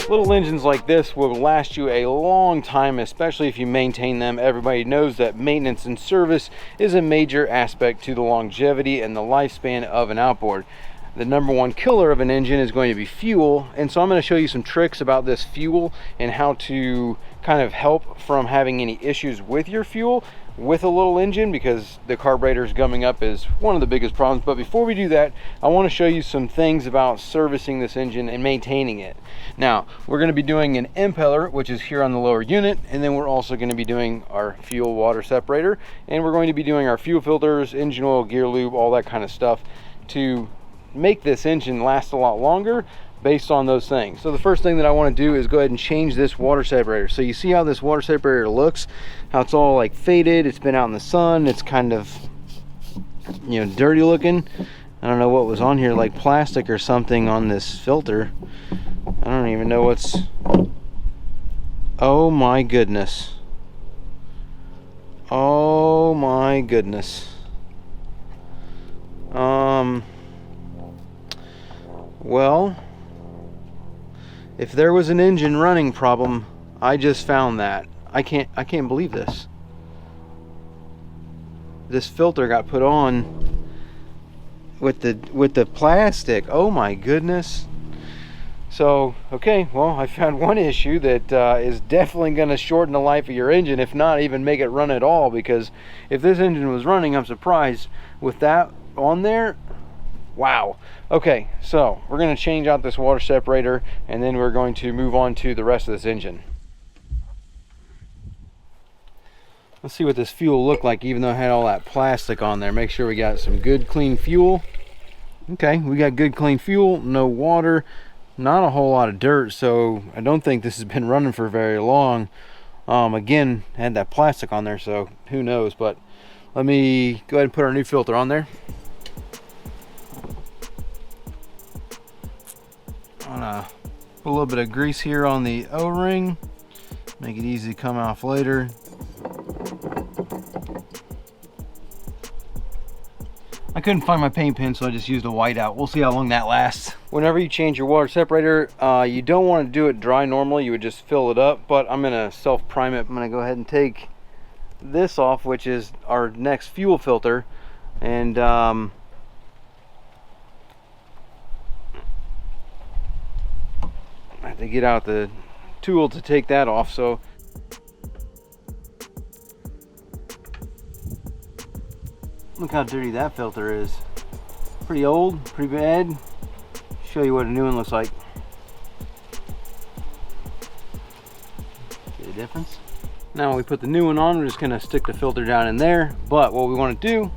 Little engines like this will last you a long time, especially if you maintain them. Everybody knows that maintenance and service is a major aspect to the longevity and the lifespan of an outboard. The number one killer of an engine is going to be fuel, and so I'm going to show you some tricks about this fuel and how to kind of help from having any issues with your fuel with a little engine, because the carburetors gumming up is one of the biggest problems. But before we do that, I want to show you some things about servicing this engine and maintaining it. Now, we're going to be doing an impeller, which is here on the lower unit, and then we're also going to be doing our fuel water separator, and we're going to be doing our fuel filters, engine oil, gear lube, all that kind of stuff to make this engine last a lot longer based on those things. So the first thing that I want to do is go ahead and change this water separator. So you see how this water separator looks, how it's all like faded, it's been out in the sun, it's kind of, you know, dirty looking. I don't know what was on here, like plastic or something on this filter. I don't even know what's, oh my goodness, oh my goodness. Well, if there was an engine running problem, I just found that. I can't believe this. This filter got put on with the plastic. Oh my goodness. So, okay, well, I found one issue that is definitely going to shorten the life of your engine, if not even make it run at all, because if this engine was running, I'm surprised with that on there. Wow. Okay, so we're going to change out this water separator, and then we're going to move on to the rest of this engine. Let's see what this fuel looked like, even though it had all that plastic on there. Make sure we got some good clean fuel. Okay, we got good clean fuel, no water, not a whole lot of dirt, so I don't think this has been running for very long. Again, had that plastic on there, so who knows, but let me go ahead and put our new filter on there. I'm gonna put a little bit of grease here on the O-ring, make it easy to come off later. I couldn't find my paint pen, so I just used a whiteout. We'll see how long that lasts. Whenever you change your water separator, you don't want to do it dry normally. You would just fill it up, but I'm gonna self-prime it. I'm gonna go ahead and take this off, which is our next fuel filter, and I have to get out the tool to take that off. So look how dirty that filter is. Pretty old, pretty bad. Show you what a new one looks like. See the difference? Now when we put the new one on, we're just gonna stick the filter down in there. But what we want to do,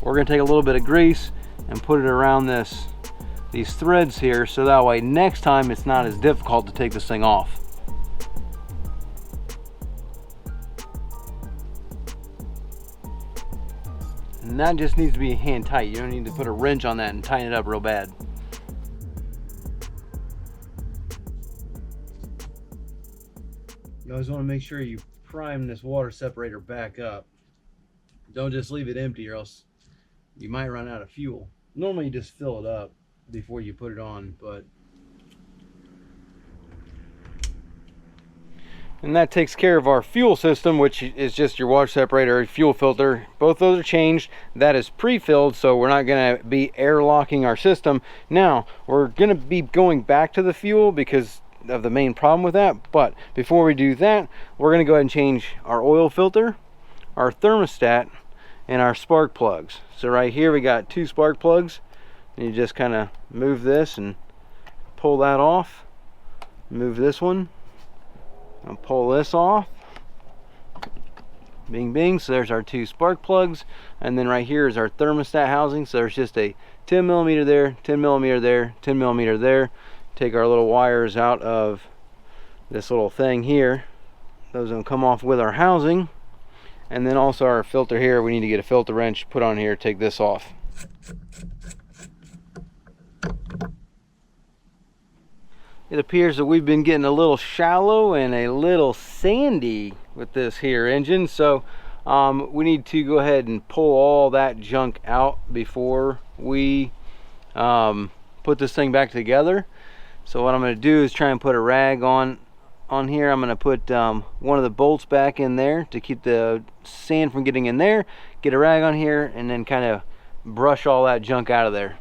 we're gonna take a little bit of grease and put it around these threads here, so that way next time it's not as difficult to take this thing off. And that just needs to be hand tight. You don't need to put a wrench on that and tighten it up real bad. You always want to make sure you prime this water separator back up. Don't just leave it empty, or else you might run out of fuel. Normally you just fill it up before you put it on, but and that takes care of our fuel system, which is just your water separator, fuel filter. Both those are changed. That is pre-filled, so we're not going to be airlocking our system. Now we're going to be going back to the fuel because of the main problem with that. But before we do that, we're going to go ahead and change our oil filter, our thermostat, and our spark plugs. So right here we got 2 spark plugs, and you just kind of move this and pull that off. Move this one and pull this off. Bing bing. So there's our 2 spark plugs, and then right here is our thermostat housing. So there's just a 10 millimeter there, 10 millimeter there, 10 millimeter there. Take our little wires out of this little thing here. Those will come off with our housing. And then also our filter here, we need to get a filter wrench put on here, take this off. It appears that we've been getting a little shallow and a little sandy with this here engine, so we need to go ahead and pull all that junk out before we put this thing back together. So what I'm going to do is try and put a rag on here. I'm going to put one of the bolts back in there to keep the sand from getting in there, get a rag on here, and then kind of brush all that junk out of there.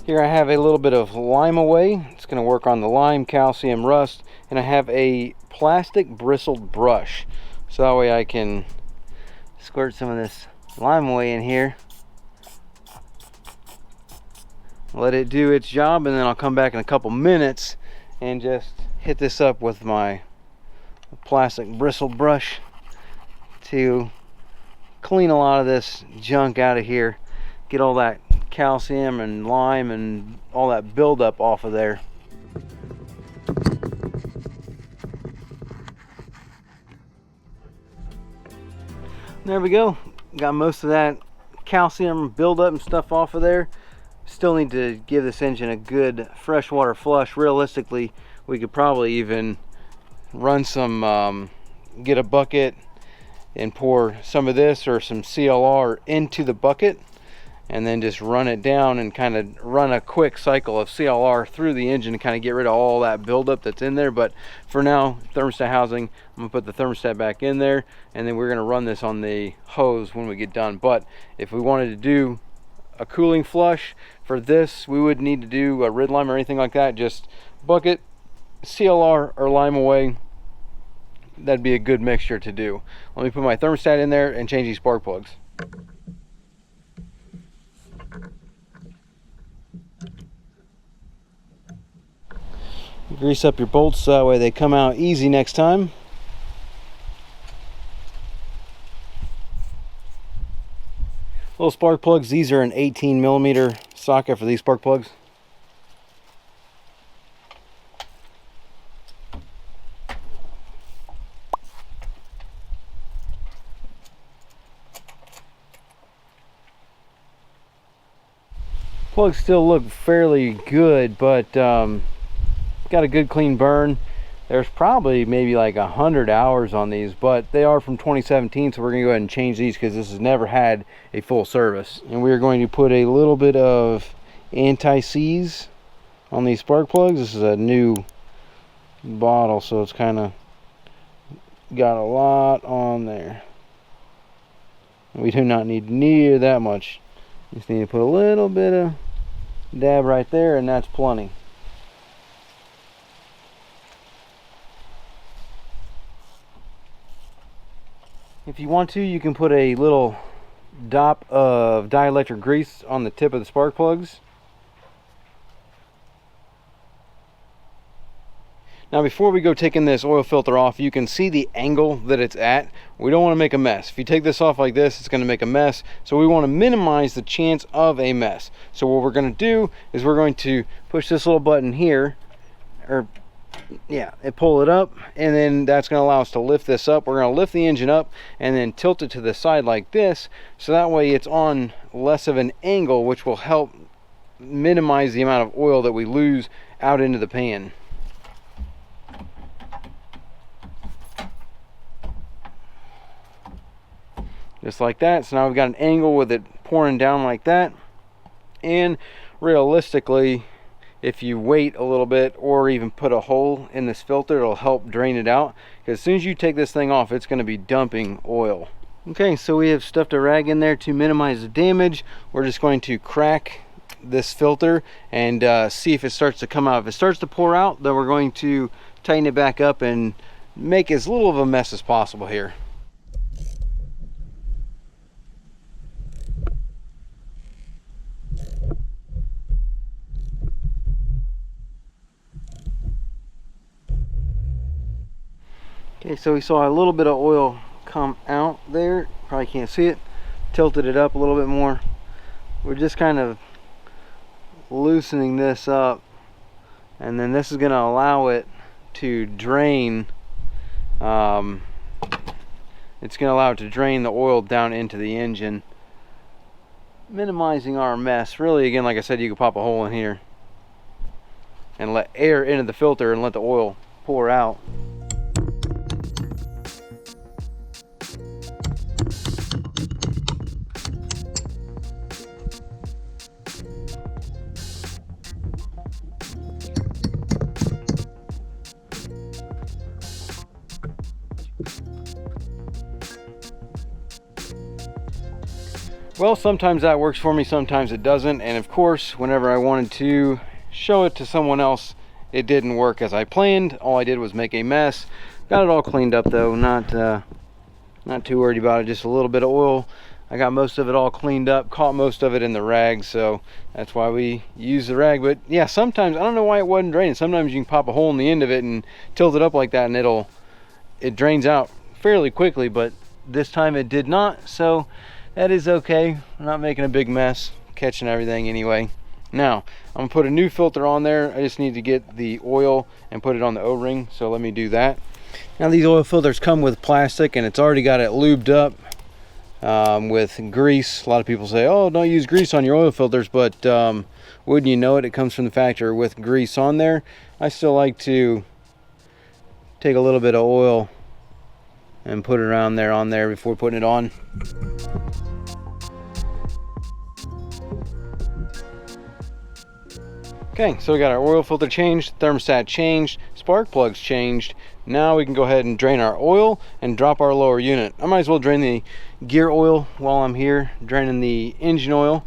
Here I have a little bit of lime away. It's going to work on the lime, calcium, rust, and I have a plastic bristled brush. So that way I can squirt some of this lime away in here. Let it do its job, and then I'll come back in a couple minutes and just hit this up with my plastic bristled brush to clean a lot of this junk out of here. Get all that calcium and lime and all that buildup off of there. There we go. Got most of that calcium buildup and stuff off of there. Still need to give this engine a good freshwater flush. Realistically, we could probably even run some, get a bucket and pour some of this or some CLR into the bucket, and then just run it down and kind of run a quick cycle of CLR through the engine to kind of get rid of all that buildup that's in there. But for now, thermostat housing, I'm gonna put the thermostat back in there, and then we're gonna run this on the hose when we get done. But if we wanted to do a cooling flush for this, we would need to do a red lime or anything like that. Just bucket, CLR, or lime away. That'd be a good mixture to do. Let me put my thermostat in there and change these spark plugs. Grease up your bolts so that way they come out easy next time. Little spark plugs, these are an 18mm socket for these spark plugs. Plugs still look fairly good, but got a good clean burn. There's probably maybe like 100 hours on these, but they are from 2017, so we're gonna go ahead and change these because this has never had a full service. And we're going to put a little bit of anti-seize on these spark plugs. This is a new bottle, so it's kind of got a lot on there. We do not need near that much. Just need to put a little bit of dab right there, and that's plenty. If you want to, you can put a little dot of dielectric grease on the tip of the spark plugs. Now before we go taking this oil filter off, you can see the angle that it's at. We don't want to make a mess. If you take this off like this, it's going to make a mess. So we want to minimize the chance of a mess. So what we're going to do is we're going to push this little button here, or yeah, and pull it up, and then that's going to allow us to lift this up. We're going to lift the engine up and then tilt it to the side like this, so that way it's on less of an angle, which will help minimize the amount of oil that we lose out into the pan. Just like that. So now we've got an angle with it pouring down like that. And realistically, if you wait a little bit or even put a hole in this filter, it'll help drain it out, because as soon as you take this thing off, it's going to be dumping oil. Okay, so we have stuffed a rag in there to minimize the damage. We're just going to crack this filter and see if it starts to come out. If it starts to pour out, then we're going to tighten it back up and make as little of a mess as possible here. Okay, so we saw a little bit of oil come out there. Probably can't see it. Tilted it up a little bit more. We're just kind of loosening this up, and then this is going to allow it to drain. It's going to allow it to drain the oil down into the engine, minimizing our mess. Really, again, like I said, you could pop a hole in here and let air into the filter and let the oil pour out. Well, sometimes that works for me, sometimes it doesn't, and of course, whenever I wanted to show it to someone else, it didn't work as I planned. All I did was make a mess. Got it all cleaned up though, not too worried about it, just a little bit of oil. I got most of it all cleaned up, caught most of it in the rag, so that's why we use the rag. But yeah, sometimes, I don't know why it wasn't draining. Sometimes you can pop a hole in the end of it and tilt it up like that and it drains out fairly quickly, but this time it did not, so that is okay. I'm not making a big mess, catching everything anyway. Now, I'm gonna put a new filter on there. I just need to get the oil and put it on the O-ring, so let me do that. Now these oil filters come with plastic and it's already got it lubed up with grease. A lot of people say, oh, don't use grease on your oil filters, but wouldn't you know it, it comes from the factory with grease on there. I still like to take a little bit of oil and put it around there on there before putting it on. Okay, so we got our oil filter changed, thermostat changed, spark plugs changed. Now we can go ahead and drain our oil and drop our lower unit. I might as well drain the gear oil while I'm here, draining the engine oil.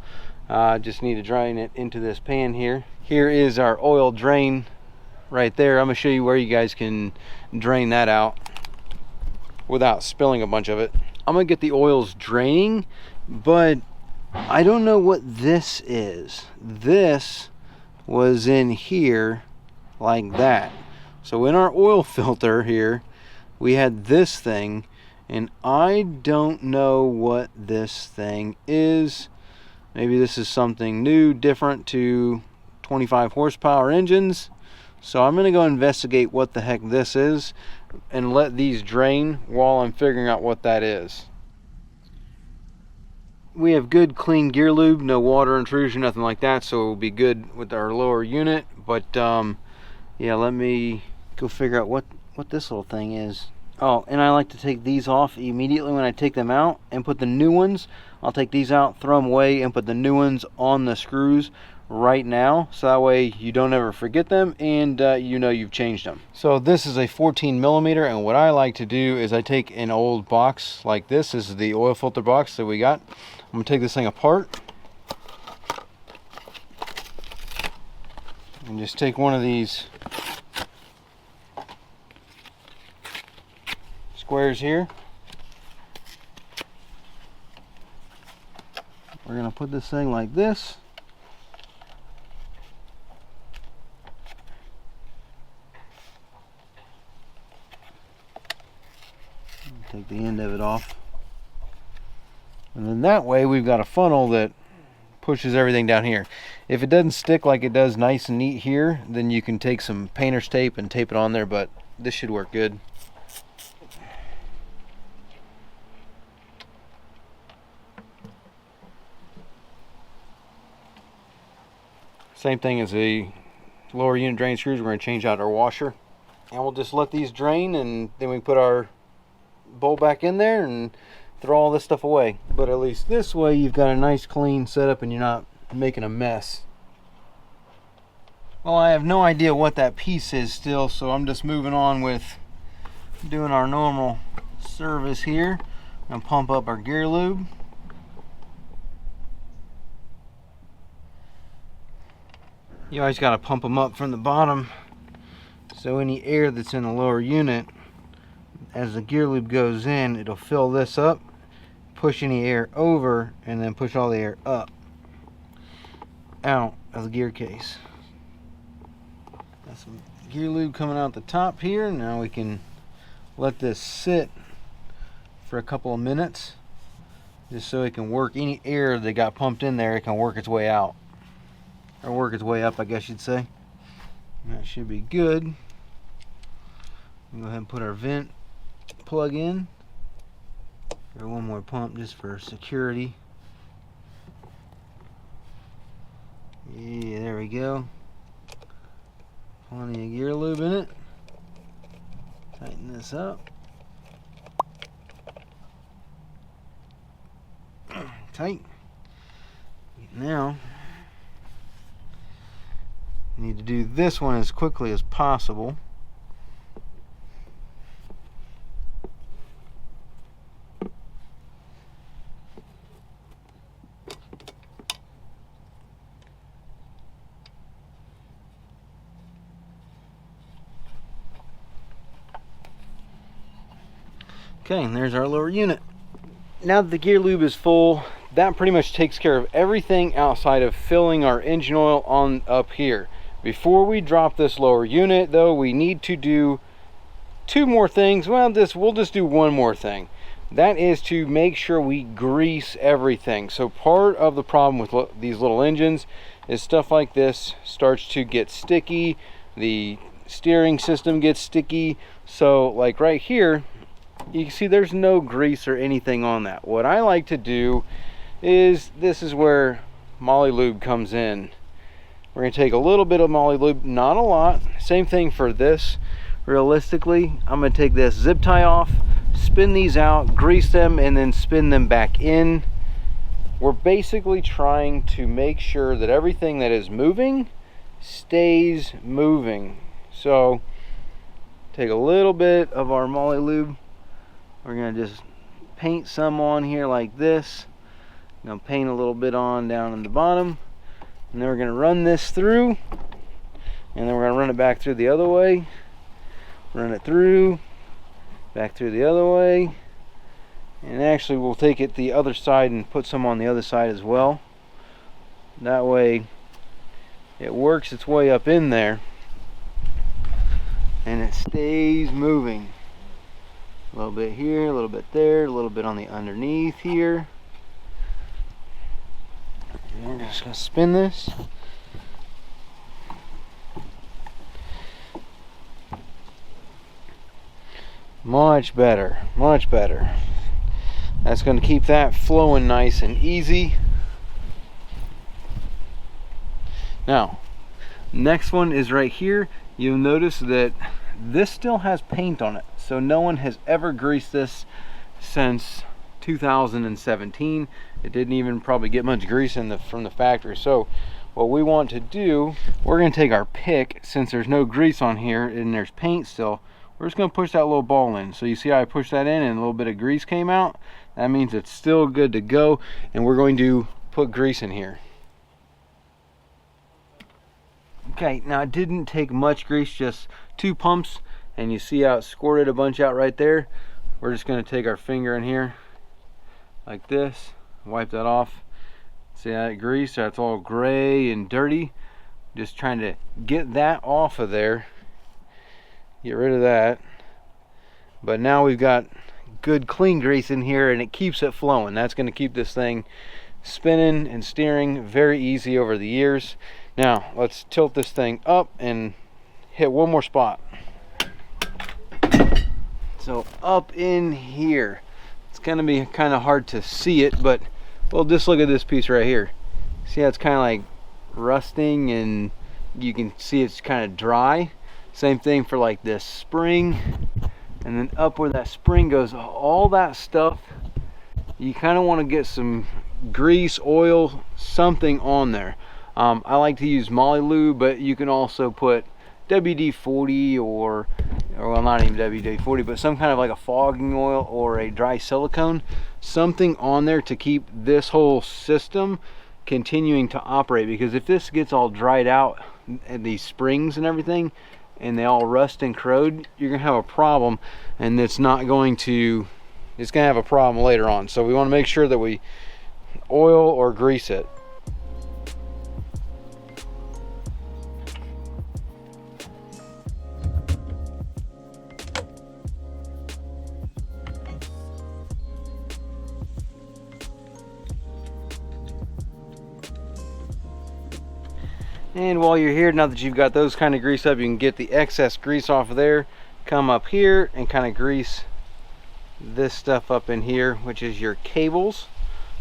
Just need to drain it into this pan here. Here is our oil drain right there. I'm gonna show you where you guys can drain that out without spilling a bunch of it. I'm gonna get the oils draining, but I don't know what this is. This was in here like that. So in our oil filter here, we had this thing, and I don't know what this thing is. Maybe this is something new, different to 25 horsepower engines. So I'm gonna go investigate what the heck this is and let these drain while I'm figuring out what that is. We have good clean gear lube, no water intrusion, nothing like that, so it will be good with our lower unit. But yeah, let me go figure out what this little thing is. Oh, and I like to take these off immediately when I take them out and put the new ones. I'll take these out, throw them away, and put the new ones on the screws right now, so that way you don't ever forget them and you know you've changed them. So this is a 14 millimeter, and what I like to do is I take an old box like this. This is the oil filter box that we got. I'm gonna take this thing apart and just take one of these squares here. We're gonna put this thing like this. Take the end of it off. And then that way we've got a funnel that pushes everything down here. If it doesn't stick like it does nice and neat here, then you can take some painter's tape and tape it on there, but this should work good. Same thing as the lower unit drain screws. We're going to change out our washer, and we'll just let these drain, and then we put our bolt back in there and throw all this stuff away. But at least this way you've got a nice clean setup and you're not making a mess. Well, I have no idea what that piece is still, so I'm just moving on with doing our normal service here. I'm going to pump up our gear lube. You always got to pump them up from the bottom, so any air that's in the lower unit, as the gear lube goes in, it'll fill this up, push any air over, and then push all the air up out of the gear case. Got some gear lube coming out the top here. Now we can let this sit for a couple of minutes just so it can work any air that got pumped in there. It can work its way out, or work its way up, I guess you'd say. And that should be good. We'll go ahead and put our vent plug in. Got one more pump just for security. Yeah, there we go. Plenty of gear lube in it. Tighten this up. Tight. Now, you need to do this one as quickly as possible. Okay, and there's our lower unit. Now that the gear lube is full, that pretty much takes care of everything outside of filling our engine oil on up here. Before we drop this lower unit though, we need to do two more things. Well, we'll just do one more thing. That is to make sure we grease everything. So part of the problem with these little engines is stuff like this starts to get sticky. The steering system gets sticky. So like right here, you can see there's no grease or anything on that. What I like to do is, this is where Moly Lube comes in. We're going to take a little bit of Moly Lube, not a lot. Same thing for this. Realistically, I'm going to take this zip tie off, spin these out, grease them, and then spin them back in. We're basically trying to make sure that everything that is moving stays moving. So take a little bit of our Moly Lube. We're going to just paint some on here like this. Now paint a little bit on down in the bottom. And then we're going to run this through. And then we're going to run it back through the other way. Run it through. Back through the other way. And actually we'll take it the other side and put some on the other side as well. That way it works its way up in there. And it stays moving. A little bit here, a little bit there, a little bit on the underneath here. And we're just going to spin this. Much better, much better. That's going to keep that flowing nice and easy. Now, next one is right here. You'll notice that this still has paint on it. So no one has ever greased this since 2017. It didn't even probably get much grease from the factory. So what we want to do, we're going to take our pick, since there's no grease on here and there's paint still, we're just going to push that little ball in. So you see how I pushed that in and a little bit of grease came out? That means it's still good to go, and we're going to put grease in here. Okay, now it didn't take much grease, just 2 pumps, and you see how it squirted a bunch out right there. We're just going to take our finger in here like this, wipe that off. See that grease? That's all gray and dirty. Just trying to get that off of there. Get rid of that. But now we've got good clean grease in here, and it keeps it flowing. That's going to keep this thing spinning and steering very easy over the years. Now let's tilt this thing up and hit one more spot. So up in here, it's going to be kind of hard to see it, but well, just look at this piece right here. See how it's kind of like rusting, and you can see it's kind of dry. Same thing for like this spring, and then up where that spring goes, all that stuff, you kind of want to get some grease, oil, something on there. I like to use Moly Lube, but you can also put WD-40 or well, not even WD-40, but some kind of like a fogging oil or a dry silicone, something on there to keep this whole system continuing to operate. Because if this gets all dried out, and these springs and everything, and they all rust and corrode, you're gonna have a problem, and it's gonna have a problem later on. So we want to make sure that we oil or grease it. And while you're here, now that you've got those kind of grease up, you can get the excess grease off of there, come up here and kind of grease this stuff up in here, which is your cables.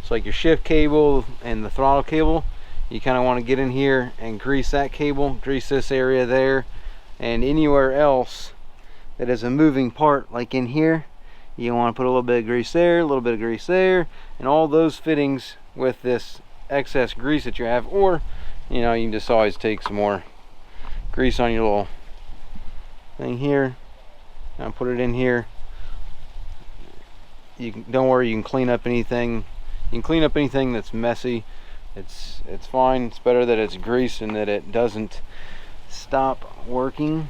So like your shift cable and the throttle cable, you kind of want to get in here and grease that cable, grease this area there, and anywhere else that is a moving part, like in here, you want to put a little bit of grease there, a little bit of grease there, and all those fittings with this excess grease that you have. Or you know, you can just always take some more grease on your little thing here and put it in here. Don't worry, you can clean up anything. You can clean up anything that's messy. It's fine. It's better that it's greased and that it doesn't stop working.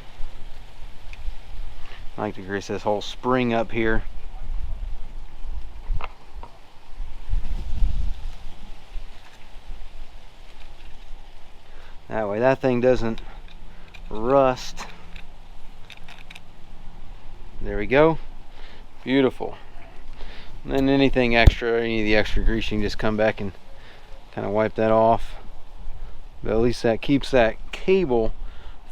I like to grease this whole spring up here. that thing doesn't rust. There we go. Beautiful. And then anything extra, any of the extra grease, you can just come back and kind of wipe that off. But at least that keeps that cable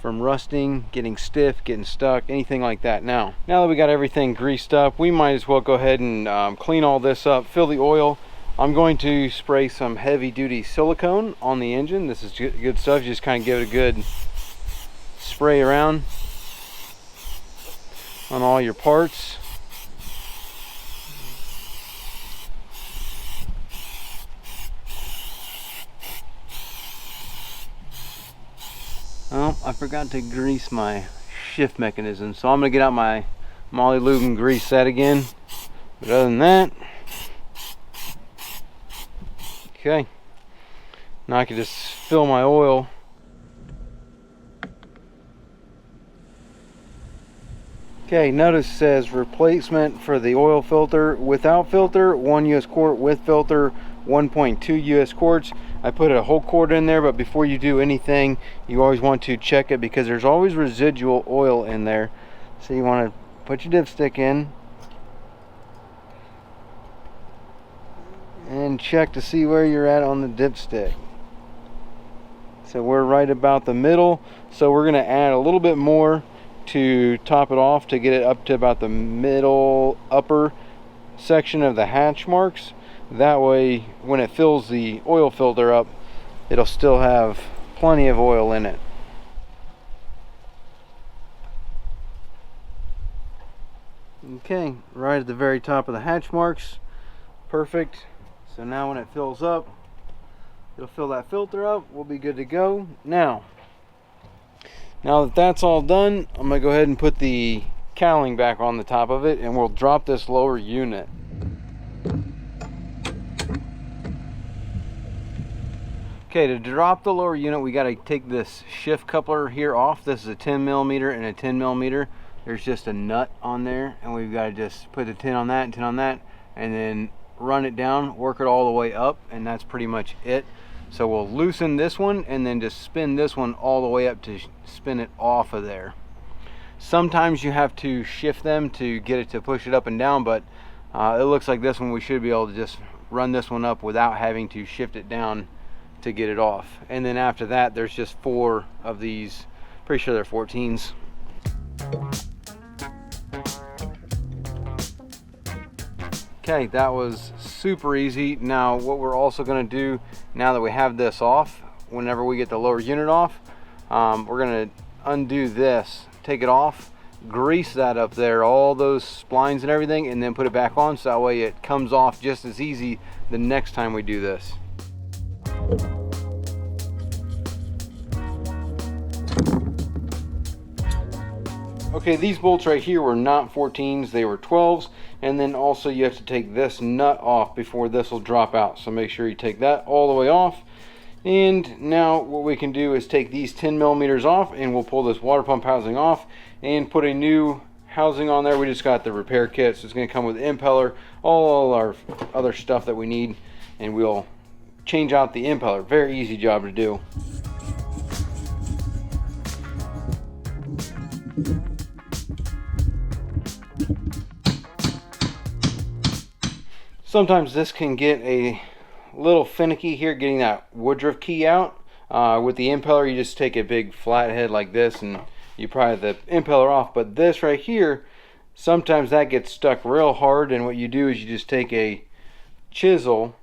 from rusting, getting stiff, getting stuck, anything like that. Now that we got everything greased up, we might as well go ahead and clean all this up, fill the oil. I'm going to spray some heavy duty silicone on the engine. This is good stuff. Just kind of give it a good spray around on all your parts. Oh, I forgot to grease my shift mechanism, so I'm gonna get out my Moly Lube and grease that again. But other than that, okay, now I can just fill my oil. Okay, notice it says replacement for the oil filter without filter, 1 US quart, with filter 1.2 US quarts. I put a whole quart in there, but before you do anything, you always want to check it because there's always residual oil in there. So you want to put your dipstick in and check to see where you're at on the dipstick. So we're right about the middle, so we're going to add a little bit more to top it off to get it up to about the middle upper section of the hatch marks. That way when it fills the oil filter up, it'll still have plenty of oil in it. Okay, right at the very top of the hatch marks. Perfect. So now when it fills up, it'll fill that filter up. We'll be good to go. Now that that's all done, I'm gonna go ahead and put the cowling back on the top of it, and we'll drop this lower unit. Okay, to drop the lower unit, we got to take this shift coupler here off. This is a 10mm and a 10mm. There's just a nut on there, and we've got to just put the 10 on that and 10 on that, and then run it down, work it all the way up, and that's pretty much it. So we'll loosen this one and then just spin this one all the way up to spin it off of there. Sometimes you have to shift them to get it to push it up and down, but it looks like this one we should be able to just run this one up without having to shift it down to get it off. And then after that, there's just 4 of these, pretty sure they're 14s. Okay, that was super easy. Now what we're also going to do, now that we have this off, whenever we get the lower unit off, we're going to undo this, take it off, grease that up there, all those splines and everything, and then put it back on, so that way it comes off just as easy the next time we do this. Okay, these bolts right here were not 14s, they were 12s, and then also you have to take this nut off before this will drop out, so make sure you take that all the way off. And now what we can do is take these 10mm off, and we'll pull this water pump housing off and put a new housing on there. We just got the repair kit, so it's going to come with the impeller, all our other stuff that we need, and we'll change out the impeller. Very easy job to do. Sometimes this can get a little finicky here, getting that Woodruff key out. With the impeller, you just take a big flathead like this and you pry the impeller off. But this right here, sometimes that gets stuck real hard, and what you do is you just take a chisel,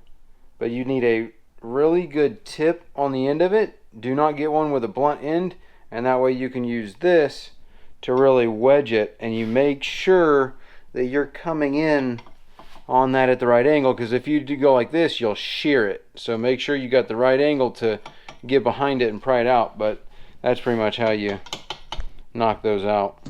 but you need a really good tip on the end of it. Do not get one with a blunt end, and that way you can use this to really wedge it, and you make sure that you're coming in on that at the right angle, because if you do go like this, you'll shear it. So make sure you got the right angle to get behind it and pry it out. But that's pretty much how you knock those out.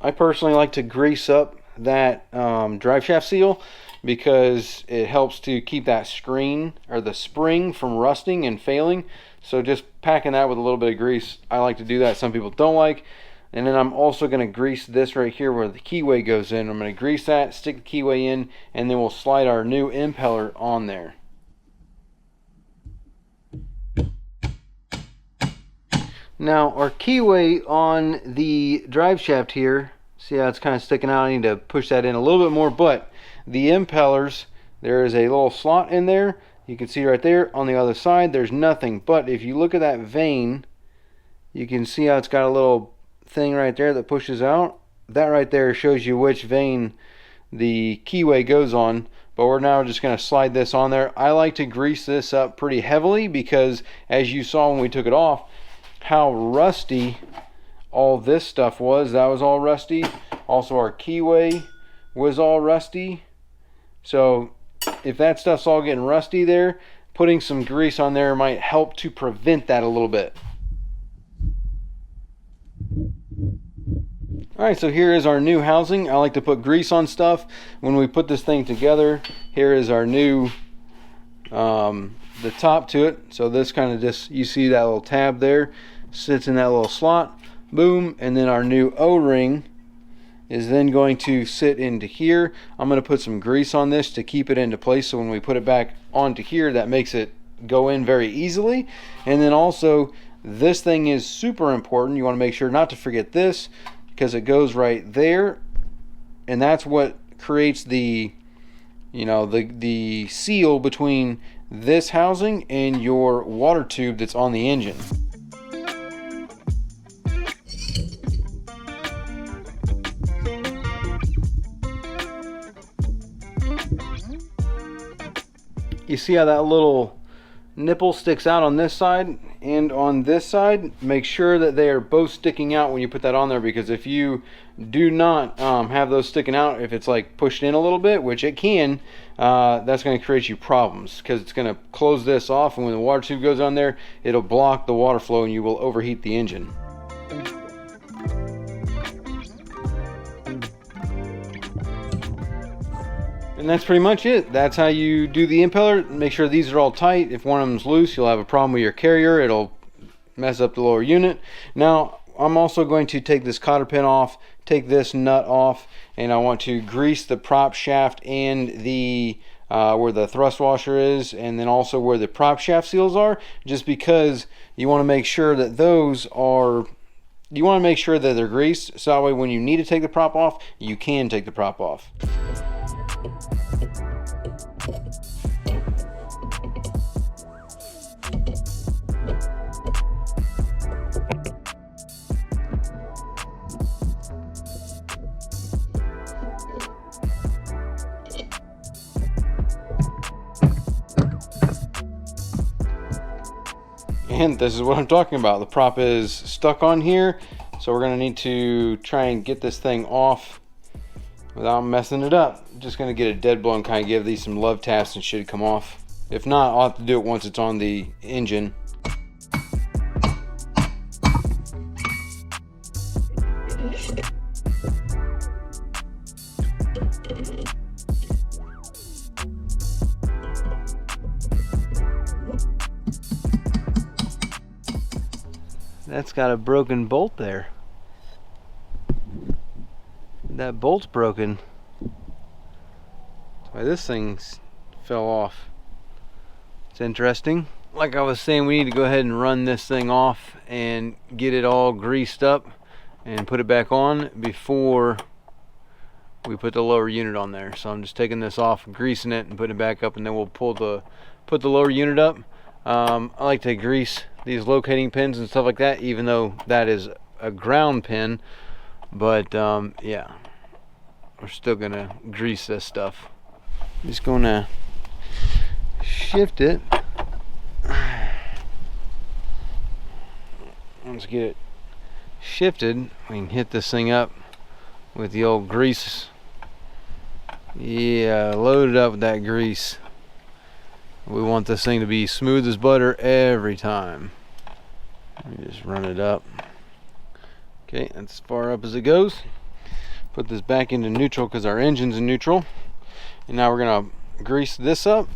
I personally like to grease up that drive shaft seal, because it helps to keep that screen or the spring from rusting and failing. So just packing that with a little bit of grease, I like to do that. Some people don't like. And then I'm also going to grease this right here where the keyway goes in. I'm going to grease that, stick the keyway in, and then we'll slide our new impeller on there. Now our keyway on the drive shaft here, see how it's kind of sticking out? I need to push that in a little bit more, but the impellers, there is a little slot in there. You can see right there. On the other side there's nothing, but if you look at that vane, you can see how it's got a little thing right there that pushes out. That right there shows you which vane the keyway goes on. But we're now just going to slide this on there. I like to grease this up pretty heavily because, as you saw when we took it off, how rusty all this stuff was. That was all rusty. Also our keyway was all rusty. So if that stuff's all getting rusty there, putting some grease on there might help to prevent that a little bit. Alright, so here is our new housing. I like to put grease on stuff when we put this thing together. Here is our new the top to it. So this kind of just, you see that little tab there, sits in that little slot, boom, and then our new O-ring is then going to sit into here. I'm going to put some grease on this to keep it into place, so when we put it back onto here, that makes it go in very easily. And then also, this thing is super important. You want to make sure not to forget this, because it goes right there, and that's what creates the, you know, the seal between this housing and your water tube that's on the engine. You see how that little nipple sticks out on this side and on this side? Make sure that they are both sticking out when you put that on there, because if you do not have those sticking out, if it's like pushed in a little bit, which it can, that's going to create you problems, because it's going to close this off, and when the water tube goes on there, it'll block the water flow and you will overheat the engine. And that's pretty much it. That's how you do the impeller. Make sure these are all tight. If one of them's loose, you'll have a problem with your carrier. It'll mess up the lower unit. Now, I'm also going to take this cotter pin off, take this nut off, and I want to grease the prop shaft and the where the thrust washer is, and then also where the prop shaft seals are, just because you want to make sure that those are, you want to make sure that they're greased, so that way when you need to take the prop off, you can take the prop off. And this is what I'm talking about. The prop is stuck on here, so we're going to need to try and get this thing off without messing it up. Just going to get a dead blow and kind of give these some love taps and should come off. If not, I'll have to do it once it's on the engine. That's got a broken bolt there. That bolt's broken. That's why this thing fell off. It's interesting. Like I was saying, we need to go ahead and run this thing off and get it all greased up and put it back on before we put the lower unit on there. So I'm just taking this off, greasing it, and putting it back up, and then we'll put the lower unit up. I like to grease these locating pins and stuff like that, even though that is a ground pin, but yeah, we're still gonna grease this stuff. I'm just gonna shift it. Once we get it shifted, we can hit this thing up with the old grease. Yeah, load it up with that grease. We want this thing to be smooth as butter every time. Let me just run it up. Okay, that's as far up as it goes. Put this back into neutral because our engine's in neutral. And now we're gonna grease this up.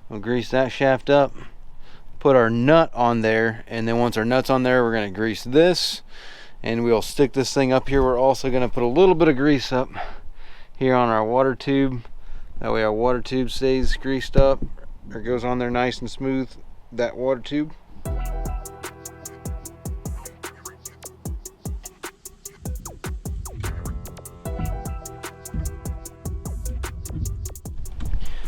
We'll grease that shaft up. Put our nut on there, and then once our nut's on there, we're gonna grease this. and we'll stick this thing up here. We're also going to put a little bit of grease up here on our water tube. That way our water tube stays greased up, or goes on there nice and smooth, that water tube.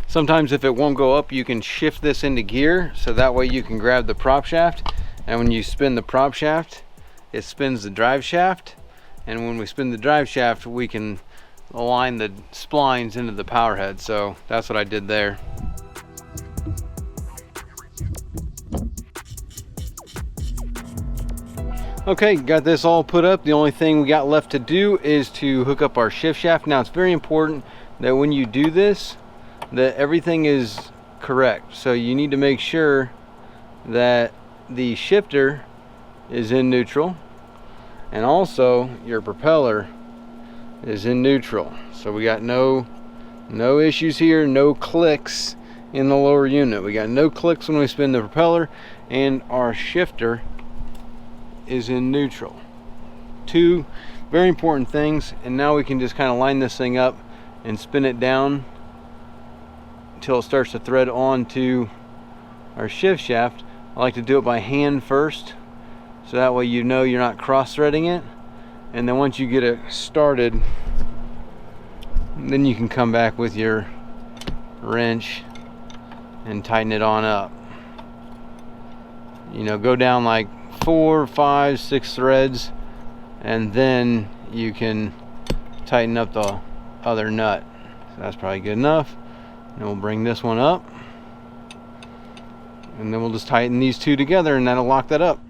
Sometimes if it won't go up, you can shift this into gear, so that way you can grab the prop shaft, and when you spin the prop shaft, it spins the drive shaft, and when we spin the drive shaft, we can align the splines into the power head. So that's what I did there. Okay, got this all put up. The only thing we got left to do is to hook up our shift shaft. Now it's very important that when you do this, that everything is correct. So you need to make sure that the shifter is in neutral, and also your propeller is in neutral. So we got no issues here, no clicks in the lower unit. We got no clicks when we spin the propeller, and our shifter is in neutral. Two very important things. And now we can just kind of line this thing up and spin it down until it starts to thread onto our shift shaft. I like to do it by hand first, so that way you know you're not cross-threading it. And then once you get it started, then you can come back with your wrench and tighten it on up. You know, go down like 4, 5, 6 threads, and then you can tighten up the other nut. So that's probably good enough. And we'll bring this one up, and then we'll just tighten these two together, and that'll lock that up.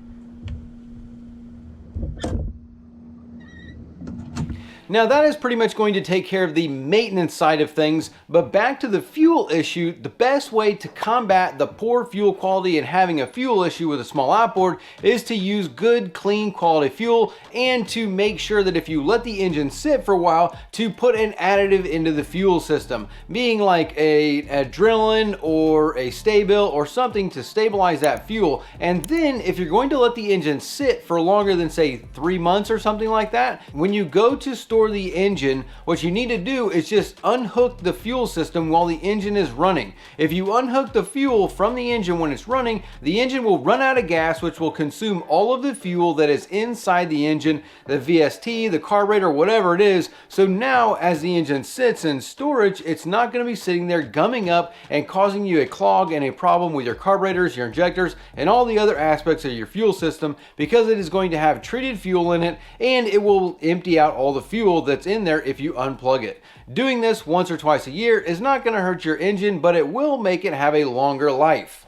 Now that is pretty much going to take care of the maintenance side of things, but back to the fuel issue. The best way to combat the poor fuel quality and having a fuel issue with a small outboard is to use good, clean quality fuel, and to make sure that if you let the engine sit for a while, to put an additive into the fuel system, being like a adrenaline or a Sta-Bil or something to stabilize that fuel. And then if you're going to let the engine sit for longer than say 3 months or something like that, when you go to store the engine, what you need to do is just unhook the fuel system while the engine is running. If you unhook the fuel from the engine when it's running, the engine will run out of gas, which will consume all of the fuel that is inside the engine, the VST, the carburetor, whatever it is. So now as the engine sits in storage, it's not going to be sitting there gumming up and causing you a clog and a problem with your carburetors, your injectors, and all the other aspects of your fuel system, because it is going to have treated fuel in it, and it will empty out all the fuel that's in there if you unplug it. Doing this once or twice a year is not going to hurt your engine, but it will make it have a longer life.